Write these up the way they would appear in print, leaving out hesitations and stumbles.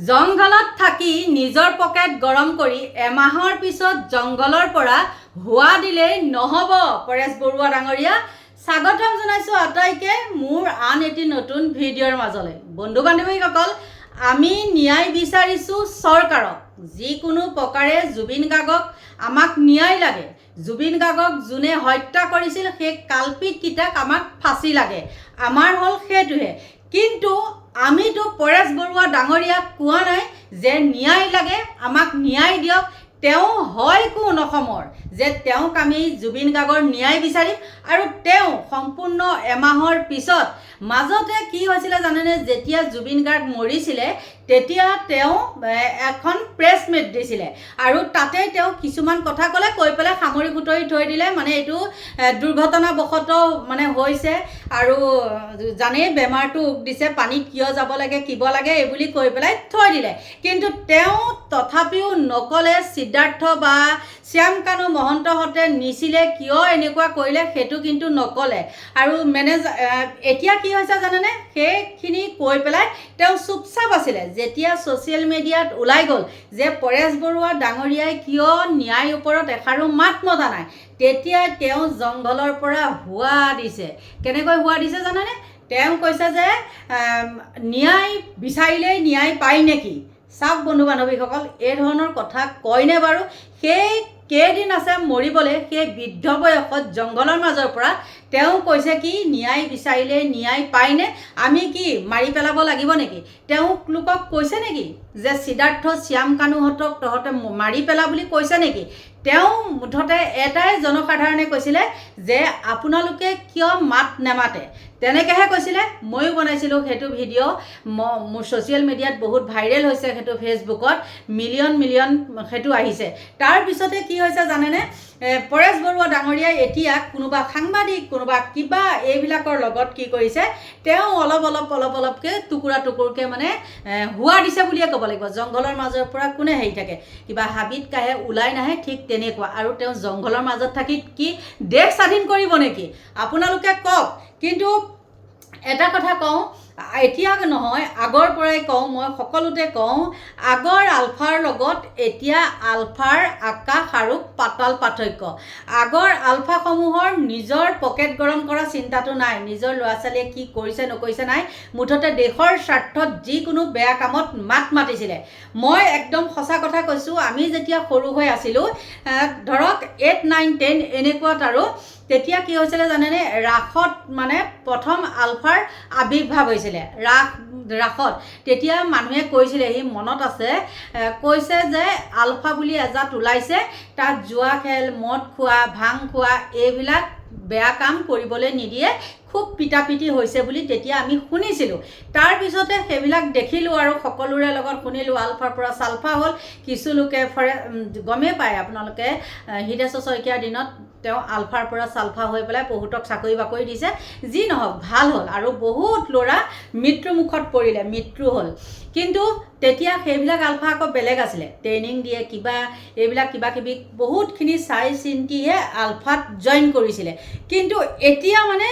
জংঘলত থাকি নিজৰ পকেট গৰম কৰি এমাহৰ পিছত জংঘলৰ পৰা হোৱা দিলেই নহ'ব। পৰেশ বৰুৱা ডাঙৰীয়া স্বাগতম জনাইছোঁ আটাইকে মোৰ আন এটি নতুন ভিডিঅ'ৰ মাজলৈ। বন্ধু বান্ধৱীসকল, আমি ন্যায় বিচাৰিছোঁ চৰকাৰক। যিকোনো প্ৰকাৰে জুবিন গাৰ্গক আমাক ন্যায় লাগে। জুবিন গাৰ্গক যোনে হত্যা কৰিছিল সেই কালপিতকেইটাক আমাক ফাঁচি লাগে। আমাৰ হ'ল সেইটোহে। কিন্তু আমিতো পৰেশ বৰুৱা ডাঙৰীয়াক কোৱা নাই যে ন্যায় লাগে, আমাক ন্যায় দিয়ক। তেওঁ হয় কোন অসমৰ যে তেওঁক আমি জুবিন গাৰ্গৰ ন্যায় বিচাৰিম? আৰু তেওঁ সম্পূৰ্ণ এমাহৰ পিছত মাজতে কি হৈছিলে জানেনে? যেতিয়া জুবিন গাৰ্গ মৰিছিলে তেতিয়া তেওঁ এখন প্ৰেছ মিট দিছিলে আৰু তাতে তেওঁ কিছুমান কথা ক'লে, কৈ পেলাই সামৰি সুতৰি থৈ দিলে। মানে এইটো দুৰ্ঘটনাবশতঃ মানে হৈছে আৰু জানেই বেমাৰটো উক দিছে, পানীত কিয় যাব লাগে কিব লাগে এইবুলি কৈ পেলাই থৈ দিলে। কিন্তু তেওঁ তথাপিও নক'লে সিদ্ধাৰ্থ বা শ্যাম কানু মহন্তহঁতে নিছিলে কিয় এনেকুৱা কৰিলে সেইটো কিন্তু নক'লে। আৰু এতিয়া কি হৈছে জানেনে? সেইখিনি কৈ পেলাই তেওঁ চুপচাপ আছিলে। যেতিয়া ছ'চিয়েল মিডিয়াত ওলাই গ'ল যে পৰেশ বৰুৱা ডাঙৰীয়াই কিয় ন্যায়ৰ ওপৰত এষাৰো মাত মতা নাই, তেতিয়া তেওঁ জংঘলৰ পৰা হোৱা দিছে। কেনেকৈ হোৱা দিছে জানেনে? তেওঁ কৈছে যে ন্যায় বিচাৰিলেই ন্যায় পায় নেকি? চাওক বন্ধু বান্ধৱীসকল, এই ধৰণৰ কথা কয়নে বাৰু? সেই কেইদিন আছে মৰিবলৈ, সেই বৃদ্ধ বয়সত জংঘলৰ মাজৰ পৰা তেওঁ কৈছে কি ন্যায় বিচাৰিলে ন্যায় পায়নে? আমি কি মাৰি পেলাব লাগিব নেকি? তেওঁলোকক কৈছে নেকি যে সিদ্ধাৰ্থ শ্যাম কানুহঁতক তহঁতে মাৰি পেলা বুলি কৈছে নেকি? তেওঁ মুঠতে এটাই জনসাধাৰণে কৈছিলে যে আপোনালোকে কিয় মাত নেমাতে, তেনেকৈহে কৈছিলে। ময়ো বনাইছিলোঁ সেইটো ভিডিঅ', মোৰ ছ'চিয়েল মিডিয়াত বহুত ভাইৰেল হৈছে। সেইটো ফেচবুকত মিলিয়ন সেইটো আহিছে। তাৰপিছতে কি হৈছে জানেনে? পৰেশ বৰুৱা ডাঙৰীয়াই এতিয়া কোনোবা সাংবাদিক কোনোবা কিবা এইবিলাকৰ লগত কি কৰিছে, তেওঁ অলপকৈ টুকুৰকৈ মানে হোৱা দিছে বুলিয়ে ক'ব লাগিব। জংঘলৰ মাজৰ পৰা কোনে হেৰি থাকে, কিবা হাবিত কাহে ওলাই নাহে, ঠিক তেনেকুৱা। আৰু তেওঁ জংঘলৰ মাজত থাকি কি দেশ স্বাধীন কৰিব নেকি? আপোনালোকে কওক। কিন্তু এটা কথা কওঁ, এতিয়া নহয় আগৰ পৰাই কওঁ, মই সকলোতে কওঁ, আগৰ আলফাৰ লগত এতিয়া আলফাৰ আকাশ আৰু পাতাল পাৰ্থক্য। আগৰ আলফাসমূহৰ নিজৰ পকেট গৰম কৰা চিন্তাটো নাই, নিজৰ ল'ৰা ছোৱালীয়ে কি কৰিছে নকৰিছে নাই, মুঠতে দেশৰ স্বাৰ্থত যিকোনো বেয়া কামত মাত মাতিছিলে। মই একদম সঁচা কথা কৈছোঁ, আমি যেতিয়া সৰু হৈ আছিলোঁ, ধৰক 8, 9, 10 এনেকুৱাত, আৰু তেতিয়া কি হৈছিলে জানেনে? ৰাসত মানে প্ৰথম আলফাৰ আৱিৰ্ভাৱ হৈছিলে। ৰাসত তেতিয়া মানুহে কৈছিলে, সি মনত আছে, কৈছে যে আলফা বুলি এজাত ওলাইছে, তাত জুৱা খেল, মদ খোৱা, ভাং খোৱা এইবিলাক বেয়া কাম কৰিবলৈ নিদিয়ে, খুব পিটাপিটি হৈছে বুলি তেতিয়া আমি শুনিছিলোঁ। তাৰপিছতে সেইবিলাক দেখিলোঁ আৰু সকলোৰে লগত শুনিলোঁ। আলফাৰ পৰা চালফা হ'ল। কিছু লোকে গমেই পায় আপোনালোকে, হৃদেশ্বৰ শইকীয়াৰ দিনত তেওঁ আলফাৰ পৰা চালফা হৈ পেলাই বহুতক চাকৰি বাকৰি দিছে। যি নহওক ভাল হ'ল আৰু বহুত ল'ৰা মৃত্যুমুখত পৰিলে, মৃত্যু হ'ল। কিন্তু তেতিয়া সেইবিলাক আলফা আকৌ বেলেগ আছিলে, ট্ৰেইনিং দিয়ে কিবা এইবিলাক কিবা কিবি বহুতখিনি চাই চিন্তিহে আলফাত জইন কৰিছিলে। কিন্তু এতিয়া মানে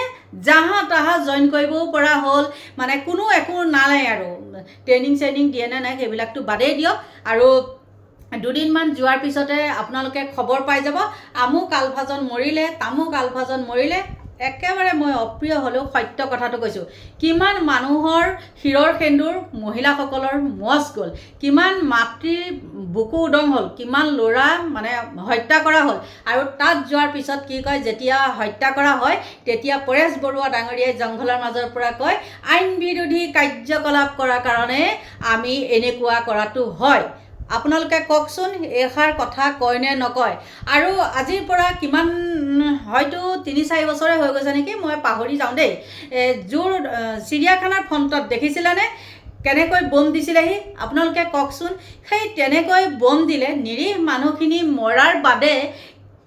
জাহা তাহা জইন কৰিবও পৰা হ'ল, মানে কোনো একো নাই আৰু। ট্ৰেইনিং দিয়ে নে নাই সেইবিলাকতো বাদেই দিয়ক। আৰু দুদিনমান যোৱাৰ পিছতে আপোনালোকে খবৰ পাই যাব, আমুক আলফাজন মৰিলে, তামুক আলফাজন মৰিলে। একেবাৰে মই অপ্ৰিয় হ'লেও সত্য কথাটো কৈছোঁ, কিমান মানুহৰ শিৰৰ সেন্দুৰ মহিলাসকলৰ মজ গ'ল, কিমান মাতৃৰ বুকু উদং হ'ল, কিমান ল'ৰা মানে হত্যা কৰা হ'ল। আৰু তাত যোৱাৰ পিছত কি কয়, যেতিয়া হত্যা কৰা হয় তেতিয়া পৰেশ বৰুৱা ডাঙৰীয়াই জংঘলৰ মাজৰ পৰা কয়, আইন বিৰোধী কাৰ্যকলাপ কৰাৰ কাৰণে আমি এনেকুৱা কৰাটো হয়। আপোনালোকে কওকচোন, এইষাৰ কথা কয় নে নকয়? আৰু আজিৰ পৰা কিমান, হয়তো 3-4 বছৰে হৈ গৈছে নেকি, মই পাহৰি যাওঁ দেই। যোৰ চিৰিয়াখানাৰ ফ্ৰণ্টত দেখিছিলেনে কেনেকৈ বম দিছিলেহি? আপোনালোকে কওকচোন। সেই তেনেকৈ বম দিলে নিৰীহ মানুহখিনি মৰাৰ বাদে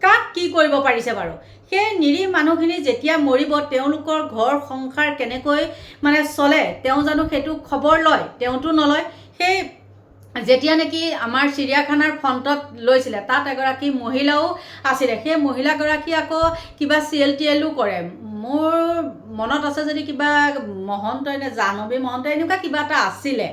কাক কি কৰিব পাৰিছে বাৰু? সেই নিৰীহ মানুহখিনি যেতিয়া মৰিব, তেওঁলোকৰ ঘৰ সংসাৰ কেনেকৈ মানে চলে, তেওঁ জানো সেইটো খবৰ লয়? তেওঁতো নলয়। সেই যেতিয়া নেকি আমাৰ চিৰিয়াখানাৰ ফ্ৰণ্টত লৈছিলে, তাত এগৰাকী মহিলাও আছিলে। সেই মহিলাগৰাকী আকৌ কিবা চিএল টিএলো কৰে, মোৰ মনত আছে যদি কিবা মহন্তই নে জাহ্নৱী মহন্ত এনেকুৱা কিবা এটা আছিলে,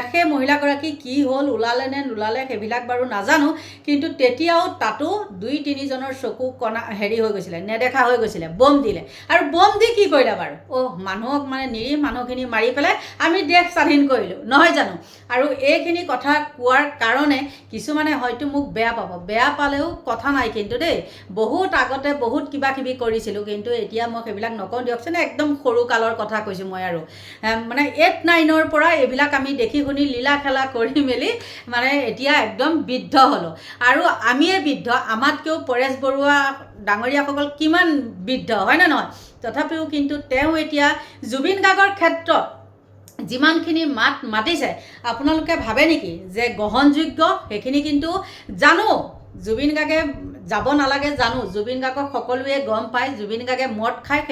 সেই মহিলাগৰাকী কি হ'ল, ওলালে নে নোলালে সেইবিলাক বাৰু নাজানো, কিন্তু তেতিয়াও তাতো 2-3জনৰ চকু কণা হেৰি হৈ গৈছিলে, নেদেখা হৈ গৈছিলে, বম দিলে। আৰু বম দি কি কৰিলে বাৰু? মানুহক মানে নিৰীহ মানুহখিনি মাৰি পেলাই আমি দেশ স্বাধীন কৰিলোঁ, নহয় জানো? আৰু এইখিনি কথা কোৱাৰ কাৰণে কিছুমানে হয়তো মোক বেয়া পাব, বেয়া পালেও কথা নাই কিন্তু দেই। বহুত আগতে বহুত কিবা কিবি কৰিছিলোঁ, কিন্তু এতিয়া মই সেইবিলাক নকওঁ দিয়কচোন। একদম সৰু কালৰ কথা কৈছোঁ মই। আৰু মানে 8-9ৰ পৰা এইবিলাক আমি দেখি শুনি লীলা খেলা কৰি মেলি মানে এতিয়া একদম বৃদ্ধ হ'লোঁ। আৰু আমিয়ে বৃদ্ধ, আমাতকৈও পৰেশ বৰুৱা ডাঙৰীয়াসকল কিমান বৃদ্ধ, হয় নে নহয়? তথাপিও কিন্তু তেওঁ এতিয়া জুবিন গাৰ্গৰ ক্ষেত্ৰত যিমানখিনি মাতিছে, আপোনালোকে ভাবে নেকি যে গ্ৰহণযোগ্য? সেইখিনি কিন্তু জানো জুবিন গাৰ্গে যাব নালাগে, জানো জুবিন গাৰ্গক সকলোৱে গম পায়, জুবিন গাৰ্গে মদ খায়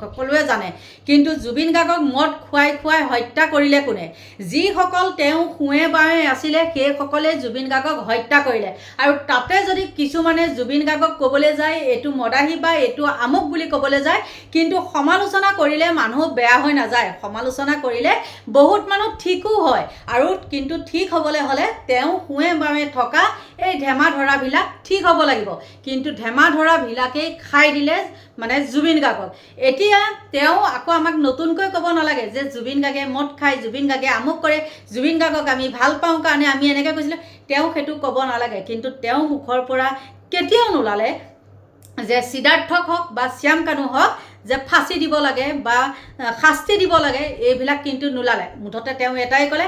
সকলোৱে জানে, কিন্তু জুবিন গাৰ্গক মদ খুৱাই হত্যা কৰিলে কোনে? যিসকল তেওঁ শুৱে বাৱে আছিলে সেইসকলে জুবিন গাৰ্গক হত্যা কৰিলে। আৰু তাতে যদি কিছুমানে জুবিন গাৰ্গক ক'বলৈ যায় এইটো মদাহী বা এইটো আমুক বুলি ক'বলৈ যায়, কিন্তু সমালোচনা কৰিলে মানুহ বেয়া হৈ নাযায়, সমালোচনা কৰিলে বহুত মানুহ ঠিকো হয়। আৰু কিন্তু ঠিক হ'বলৈ হ'লে তেওঁ শুৱে বাৱে থকা এই ধেমা ধৰাবিলাক ঠিক হ'ব লাগিব, কিন্তু ধেমা ধৰাবিলাকেই খাই দিলে মানে জুবিন গাৰ্গক। এতিয়া তেওঁ আকৌ আমাক নতুনকৈ ক'ব নালাগে যে জুবিন গাৰ্গে মদ খায়, জুবিন গাৰ্গে আমুক কৰে, জুবিন গাৰ্গক আমি ভাল পাওঁ কাৰণে আমি এনেকৈ কৈছিলোঁ। তেওঁ সেইটো ক'ব নালাগে, কিন্তু তেওঁ মুখৰ পৰা কেতিয়াও নোলালে যে সিদ্ধাৰ্থক হওক বা শ্যাম কানু হওক যে ফাঁচি দিব লাগে বা শাস্তি দিব লাগে, এইবিলাক কিন্তু নোলালে। মুঠতে তেওঁ এটাই ক'লে,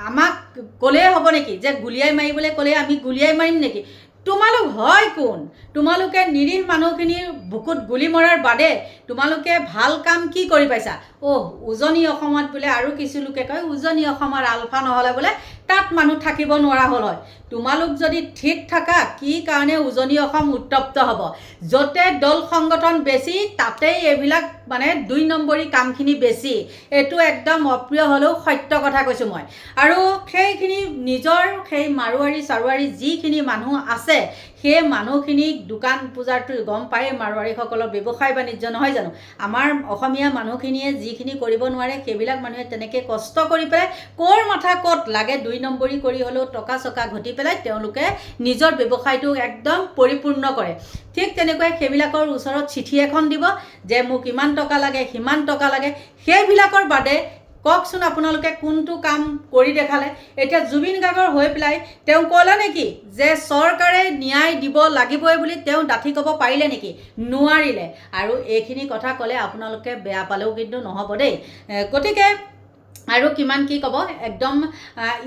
আমাক ক'লেই হ'ব নেকি যে গুলিয়াই মাৰিবলৈ ক'লে আমি গুলিয়াই মাৰিম নেকি? তোমালোক হয় কোন? তোমালোকে নিৰীহ মানুহখিনিৰ বুকুত গুলি মৰাৰ বাদে তোমালোকে ভাল কাম কি কৰি পাইছা? উজনি অসমত বোলে আৰু কিছু লোকে কয় উজনি অসমৰ আলফা নহ'লে বোলে তাত মানুহ থাকিব নোৱাৰা হ'ল হয়। তোমালোক যদি ঠিক থাকা, কি কাৰণে উজনি অসম উত্তপ্ত হ'ব? য'তে দল সংগঠন বেছি তাতেই এইবিলাক মানে 2 নম্বৰী কামখিনি বেছি। এইটো একদম অপ্ৰিয় হ'লেও সত্য কথা কৈছোঁ মই। আৰু সেইখিনি নিজৰ সেই মাৰোৱাৰী চাৰোৱাৰী যিখিনি মানুহ আছে, সেই মানুহখিনিক দোকান পূজাৰটো গম পায়েই, মাৰোৱাৰীসকলৰ ব্যৱসায় বাণিজ্য নহয় জানো? আমাৰ অসমীয়া মানুহখিনিয়ে যিখিনি কৰিব নোৱাৰে সেইবিলাক মানুহে তেনেকৈ কষ্ট কৰি পেলাই ক'ৰ মাথা ক'ত লাগে 2 নম্বৰী কৰি হ'লেও টকা চকা ঘটি পেলাই তেওঁলোকে নিজৰ ব্যৱসায়টো একদম পৰিপূৰ্ণ কৰে। ঠিক তেনেকৈ সেইবিলাকৰ ওচৰত চিঠি এখন দিব যে মোক ইমান টকা লাগে, সিমান টকা লাগে। সেইবিলাকৰ বাদে কওকচোন আপোনালোকে কোনটো কাম কৰি দেখালে? এতিয়া জুবিন গাৰ্গৰ হৈ পেলাই তেওঁ ক'লে নেকি যে চৰকাৰে ন্যায় দিব লাগিবই বুলি তেওঁ ডাঠি ক'ব পাৰিলে নেকি? নোৱাৰিলে। আৰু এইখিনি কথা ক'লে আপোনালোকে বেয়া পালেও কিন্তু নহ'ব দেই। গতিকে আৰু কিমান কি ক'ব, একদম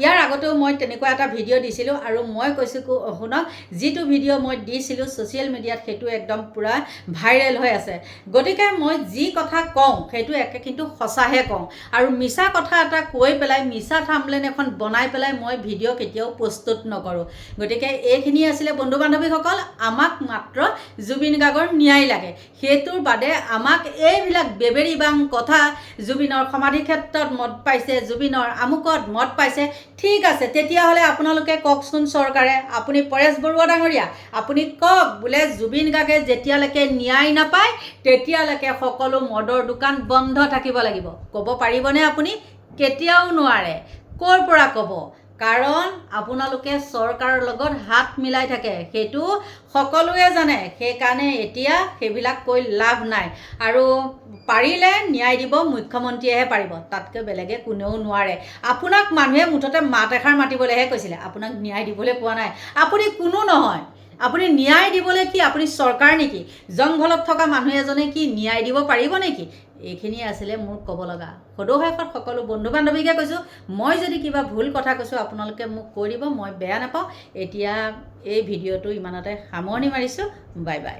ইয়াৰ আগতেও মই তেনেকুৱা এটা ভিডিঅ' দিছিলোঁ, আৰু মই কৈছোঁ শুনক, যিটো ভিডিঅ' মই দিছিলোঁ ছ'চিয়েল মিডিয়াত সেইটো একদম পূৰা ভাইৰেল হৈ আছে। গতিকে মই যি কথা কওঁ সেইটো কিন্তু সঁচাহে কওঁ, আৰু মিছা কথা এটা কৈ পেলাই মিছা থাম্বনেইল এখন বনাই পেলাই মই ভিডিঅ' কেতিয়াও প্ৰস্তুত নকৰোঁ। গতিকে এইখিনি আছিলে বন্ধু বান্ধৱীসকল, আমাক মাত্ৰ জুবিন গাৰ্গৰ ন্যায় লাগে। সেইটোৰ বাদে আমাক এইবিলাক বেবেৰী বাং কথা, জুবিনৰ সমাধি ক্ষেত্ৰত মদ পাইছে, জুবিনৰ আমুকত মদ পাইছে, ঠিক আছে। তেতিয়াহ'লে আপোনালোকে কওকচোন চৰকাৰে, আপুনি পৰেশ বৰুৱা ডাঙৰীয়া, আপুনি কওক বোলে জুবিন গাৰ্গে যেতিয়ালৈকে ন্যায় নাপায় তেতিয়ালৈকে সকলো মদৰ দোকান বন্ধ থাকিব লাগিব। ক'ব পাৰিবনে আপুনি? কেতিয়াও নোৱাৰে। ক'ৰ পৰা ক'ব? কাৰণ আপোনালোকে চৰকাৰৰ লগত হাত মিলাই থাকে, সেইটো সকলোৱে জানে। সেইকাৰণে এতিয়া সেইবিলাক কৈ লাভ নাই। আৰু পাৰিলে ন্যায় দিব মুখ্যমন্ত্ৰীয়েহে পাৰিব, তাতকৈ বেলেগে কোনেও নোৱাৰে। আপোনাক মানুহে মুঠতে মাত এষাৰ মাতিবলৈহে কৈছিলে, আপোনাক ন্যায় দিবলৈ কোৱা নাই। আপুনি কোনো নহয়, আপুনি ন্যায় দিবলৈ কি আপুনি চৰকাৰ নেকি? জংঘলত থকা মানুহ এজনে কি ন্যায় দিব পাৰিব নেকি? এইখিনিয়ে আছিলে মোৰ ক'ব লগা। সদৌ সকলো বন্ধু বান্ধৱীকে কৈছোঁ, মই যদি কিবা ভুল কথা কৈছোঁ আপোনালোকে মোক কৈ দিব, মই বেয়া নাপাওঁ। এতিয়া এই ভিডিঅ'টো ইমানতে সামৰণি মাৰিছোঁ। Bye bye.